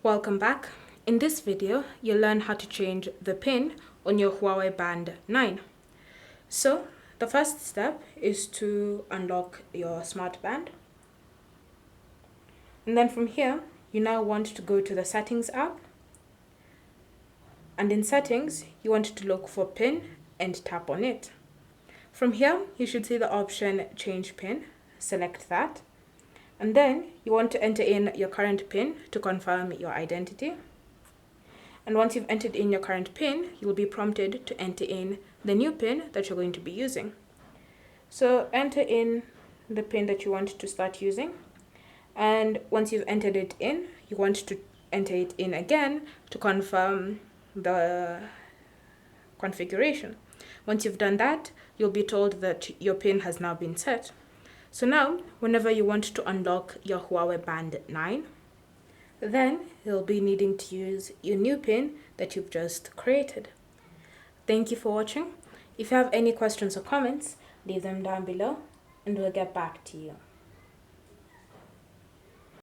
Welcome back. In this video, you'll learn how to change the pin on your Huawei Band 9. So, the first step is to unlock your smart band. And then from here, you now want to go to the Settings app. And in Settings, you want to look for Pin and tap on it. From here, you should see the option Change Pin. Select that. And then you want to enter in your current PIN to confirm your identity. And once you've entered in your current PIN, you will be prompted to enter in the new PIN that you're going to be using. So enter in the PIN that you want to start using. And once you've entered it in, you want to enter it in again to confirm the configuration. Once you've done that, you'll be told that your PIN has now been set. So now, whenever you want to unlock your Huawei Band 9, then you'll be needing to use your new PIN that you've just created. Thank you for watching. If you have any questions or comments, leave them down below and we'll get back to you.